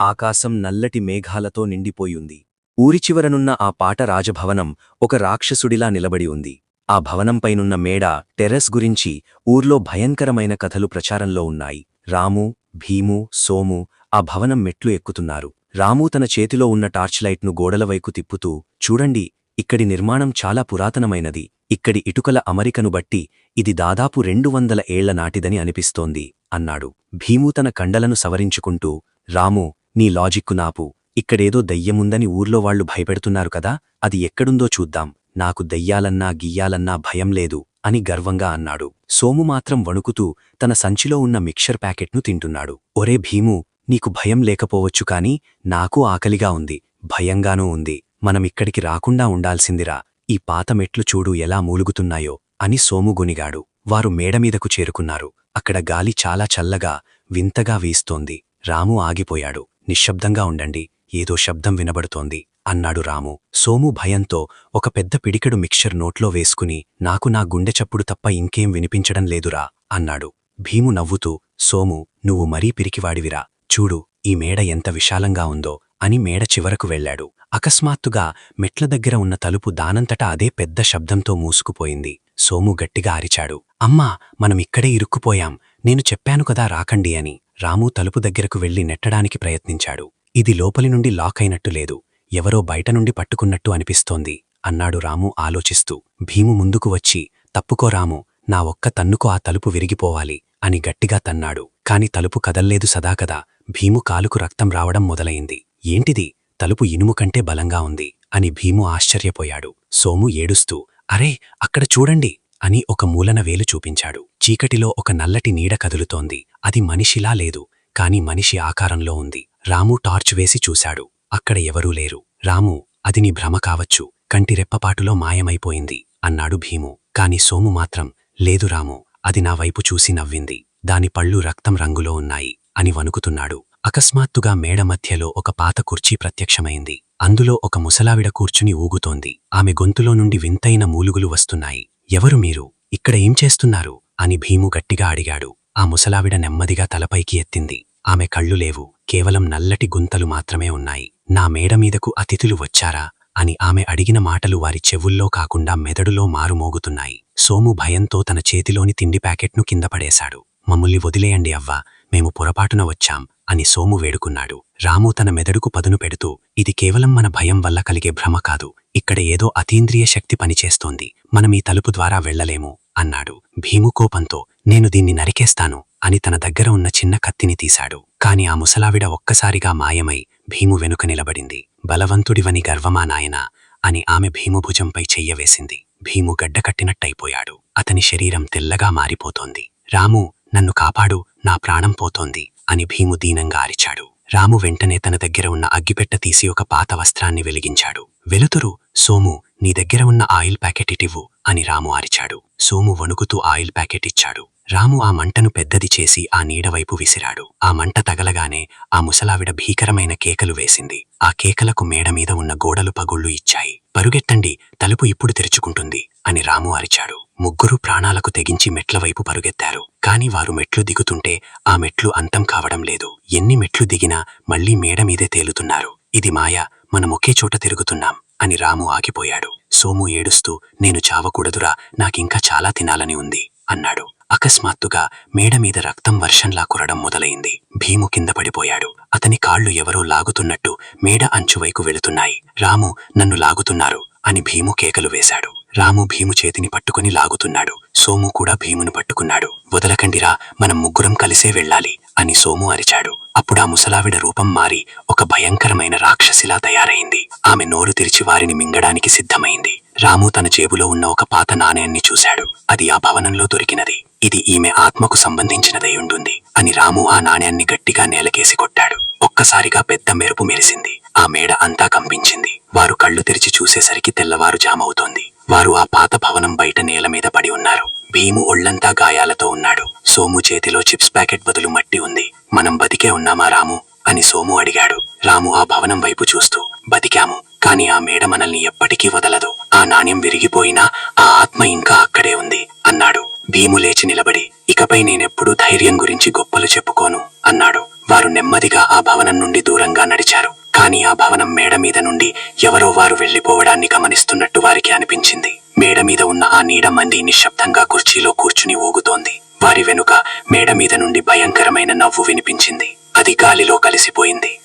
ఆకాశం నల్లటి మేఘాలతో నిండిపోయుంది. ఊరి చివరనున్న ఆ పాట రాజభవనం ఒక రాక్షసుడిలా నిలబడి ఉంది. ఆ భవనంపైనున్న మేడ, టెర్రస్ గురించి ఊర్లో భయంకరమైన కథలు ప్రచారంలో ఉన్నాయి. రాము, భీము, సోము ఆ భవనం మెట్లు ఎక్కుతున్నారు. రాము తన చేతిలో ఉన్న టార్చ్లైట్ను గోడలవైపు తిప్పుతూ, చూడండి, ఇక్కడి నిర్మాణం చాలా పురాతనమైనది. ఇక్కడి ఇటుకల అమరికను బట్టి ఇది దాదాపు 200 ఏళ్ల నాటిదని అనిపిస్తోంది అన్నాడు. భీము తన కండలను సవరించుకుంటూ, రాము, నీ లాజిక్కు నాపు. ఇక్కడేదో దయ్యముందని ఊర్లో వాళ్లు భయపెడుతున్నారు కదా, అది ఎక్కడుందో చూద్దాం. నాకు దయ్యాలన్నా గియ్యాలన్నా భయం లేదు అని గర్వంగా అన్నాడు. సోము మాత్రం వణుకుతూ తన సంచిలో ఉన్న మిక్చర్ ప్యాకెట్ను తింటున్నాడు. ఒరే భీము, నీకు భయం లేకపోవచ్చు కాని నాకు ఆకలిగా ఉంది, భయంగానూ ఉంది. మనమిక్కడికి రాకుండా ఉండాల్సిందిరా. ఈ పాత మెట్లు చూడు ఎలా మూలుగుతున్నాయో అని సోము గొనిగాడు. వారు మేడమీదకు చేరుకున్నారు. అక్కడ గాలి చాలా చల్లగా, వింతగా వీస్తోంది. రాము ఆగిపోయాడు. నిశ్శబ్దంగా ఉండండి, ఏదో శబ్దం వినబడుతోంది అన్నాడు రాము. సోము భయంతో ఒక పెద్ద పిడికెడు మిక్చర్ నోట్లో వేసుకుని, నాకు నా గుండె చప్పుడు తప్ప ఇంకేం వినిపించడం లేదురా అన్నాడు. భీము నవ్వుతూ, సోము, నువ్వు మరీ పిరికివాడివిరా. చూడు, ఈ మేడ ఎంత విశాలంగా ఉందో అని మేడ చివరకు వెళ్లాడు. అకస్మాత్తుగా మెట్ల దగ్గర ఉన్న తలుపు దానంతటా అదే పెద్ద శబ్దంతో మూసుకుపోయింది. సోము గట్టిగా అరిచాడు, అమ్మా, మనమిక్కడే ఇరుక్కుపోయాం. నేను చెప్పాను కదా రాకండి అని. రాము తలుపు దగ్గరకు వెళ్లి నెట్టడానికి ప్రయత్నించాడు. ఇది లోపలి నుండి లాక్ అయినట్టు లేదు, ఎవరో బయటనుండి పట్టుకున్నట్టు అనిపిస్తోంది అన్నాడు రాము ఆలోచిస్తూ. భీము ముందుకు వచ్చి, తప్పుకో రాము, నా ఒక్క తన్నుకు ఆ తలుపు విరిగిపోవాలి అని గట్టిగా తన్నాడు. కాని తలుపు కదల్లేదు సదాకదా. భీము కాలుకు రక్తం రావడం మొదలయింది. ఏంటిది, తలుపు ఇనుము కంటే బలంగా ఉంది అని భీము ఆశ్చర్యపోయాడు. సోము ఏడుస్తూ, అరే, అక్కడ చూడండి అని ఒక మూలన వేలు చూపించాడు. చీకటిలో ఒక నల్లటి నీడ కదులుతోంది. అది మనిషిలా లేదు, కాని మనిషి ఆకారంలో ఉంది. రాము టార్చ్ వేసి చూశాడు. అక్కడ ఎవరూ లేరు. రాము, అది నీ భ్రమ కావచ్చు, కంటి రెప్పపాటులో మాయమైపోయింది అన్నాడు భీము. కాని సోము మాత్రం, లేదు రాము, అది నా వైపు చూసి నవ్వింది. దాని పళ్ళు రక్తం రంగులో ఉన్నాయి అని వణుకుతున్నాడు. అకస్మాత్తుగా మేడ మధ్యలో ఒక పాత కుర్చీ ప్రత్యక్షమైంది. అందులో ఒక ముసలావిడ కూర్చుని ఊగుతోంది. ఆమె గొంతులో నుండి వింతైన మూలుగులు వస్తున్నాయి. ఎవరు మీరు? ఇక్కడ ఏం చేస్తున్నారు అని భీము గట్టిగా అడిగాడు. ఆ ముసలావిడ నెమ్మదిగా తలపైకి ఎత్తింది. ఆమె కళ్ళు లేవు, కేవలం నల్లటి గుంతలు మాత్రమే ఉన్నాయి. నా మేడమీదకు అతిథులు వచ్చారా అని ఆమె అడిగిన మాటలు వారి చెవుల్లో కాకుండా మెదడులో మారుమోగుతున్నాయి. సోము భయంతో తన చేతిలోని తిండి ప్యాకెట్ను కింద పడేశాడు. మమ్మల్ని వదిలేయండి అవ్వా, మేము పొరపాటున వచ్చాం అని సోము వేడుకున్నాడు. రాము తన మెదడుకు పదును పెడుతూ, ఇది కేవలం మన భయం వల్ల కలిగే భ్రమ కాదు, ఇక్కడ ఏదో అతీంద్రియ శక్తి పనిచేస్తోంది, మనం ఈ తలుపు ద్వారా వెళ్లలేము అన్నాడు. భీము కోపంతో, నేను దీన్ని నరికేస్తాను అని తన దగ్గర ఉన్న చిన్న కత్తిని తీశాడు. కాని ఆ ముసలావిడ ఒక్కసారిగా మాయమై భీము వెనుక నిలబడింది. బలవంతుడివని గర్వమా నాయనా అని ఆమె భీము భుజంపై చెయ్యవేసింది. భీము గడ్డకట్టినట్టయిపోయాడు. అతని శరీరం తెల్లగా మారిపోతోంది. రాము, నన్ను కాపాడు, నా ప్రాణం పోతోంది అని భీము దీనంగా అరిచాడు. రాము వెంటనే తన దగ్గర ఉన్న అగ్గిపెట్ట తీసి ఒక పాత వస్త్రాన్ని వెలిగించాడు. వెలుతురు, సోము, నీ దగ్గర ఉన్న ఆయిల్ ప్యాకెట్ ఇటివ్వు అని రాము అరిచాడు. సోము వణుకుతూ ఆయిల్ ప్యాకెట్ ఇచ్చాడు. రాము ఆ మంటను పెద్దది చేసి ఆ నీడవైపు విసిరాడు. ఆ మంట తగలగానే ఆ ముసలావిడ భీకరమైన కేకలు వేసింది. ఆ కేకలకు మేడమీద ఉన్న గోడలు పగుళ్లు ఇచ్చాయి. పరుగెత్తండి, తలుపు ఇప్పుడు తెరుచుకుంటుంది అని రాము అరిచాడు. ముగ్గురు ప్రాణాలకు తెగించి మెట్లవైపు పరుగెత్తారు. కాని వారు మెట్లు దిగుతుంటే ఆ మెట్లు అంతం కావడం లేదు. ఎన్ని మెట్లు దిగినా మళ్లీ మేడమీదే తేలుతున్నారు. ఇది మాయ, మనమొకే చోట తిరుగుతున్నాం అని రాము ఆగిపోయాడు. సోము ఏడుస్తూ, నేను చావకూడదురా, నాకింకా చాలా తినాలని ఉంది అన్నాడు. అకస్మాత్తుగా మేడమీద రక్తం వర్షంలా కురడం మొదలైంది. భీము కింద పడిపోయాడు. అతని కాళ్లు ఎవరో లాగుతున్నట్టు మేడ అంచువైపు వెళుతున్నాయి. రాము, నన్ను లాగుతున్నారు అని భీము కేకలు వేశాడు. రాము భీము చేతిని పట్టుకుని లాగుతున్నాడు. సోము కూడా భీమును పట్టుకున్నాడు. వదలకండిరా, మనం ముగ్గురం కలిసే వెళ్ళాలి అని సోము అరిచాడు. అప్పుడా ముసలావిడ రూపం మారి ఒక భయంకరమైన రాక్షసిలా తయారైంది. ఆమె నోరు తెరిచి వారిని మింగడానికి సిద్ధమైంది. రాము తన జేబులో ఉన్న ఒక పాత నాణేన్ని చూశాడు. అది ఆ భవనంలో దొరికినది. ఇది ఈమె ఆత్మకు సంబంధించినదై ఉంటుంది అని రాము ఆ నాణ్యాన్ని గట్టిగా నేలకేసి కొట్టాడు. ఒక్కసారిగా పెద్ద మెరుపు మెరిసింది. ఆ మేడ అంతా కంపించింది. వారు కళ్ళు తెరిచి చూసేసరికి తెల్లవారుజామవుతోంది. వారు ఆ పాత భవనం బయట నేల మీద పడి ఉన్నారు. భీము ఒళ్లంతా గాయాలతో ఉన్నాడు. సోము చేతిలో చిప్స్ ప్యాకెట్ బదులు మట్టి ఉంది. మనం బతికే ఉన్నామా రాము అని సోము అడిగాడు. రాము ఆ భవనం వైపు చూస్తూ, బతికాము, కాని ఆ మేడ మనల్ని ఎప్పటికీ వదలదు. ఆ నాణ్యం విరిగిపోయినా ఆ ఆత్మ ఇంకా అక్కడే ఉంది అన్నాడు. భీము లేచి నిలబడి, ఇకపై నేనెప్పుడూ ధైర్యం గురించి గొప్పలు చెప్పుకోను అన్నాడు. వారు నెమ్మదిగా ఆ భవనం నుండి దూరంగా నడిచారు. కాని ఆ భవనం మేడ మీద నుండి ఎవరో వారు వెళ్లిపోవడాన్ని గమనిస్తున్నట్టు వారికి అనిపించింది. మేడ మీద ఉన్న ఆ నీడ మంది నిశ్శబ్దంగా కుర్చీలో కూర్చుని ఊగుతోంది. వారి వెనుక మేడ మీద నుండి భయంకరమైన నవ్వు వినిపించింది. అది గాలిలో కలిసిపోయింది.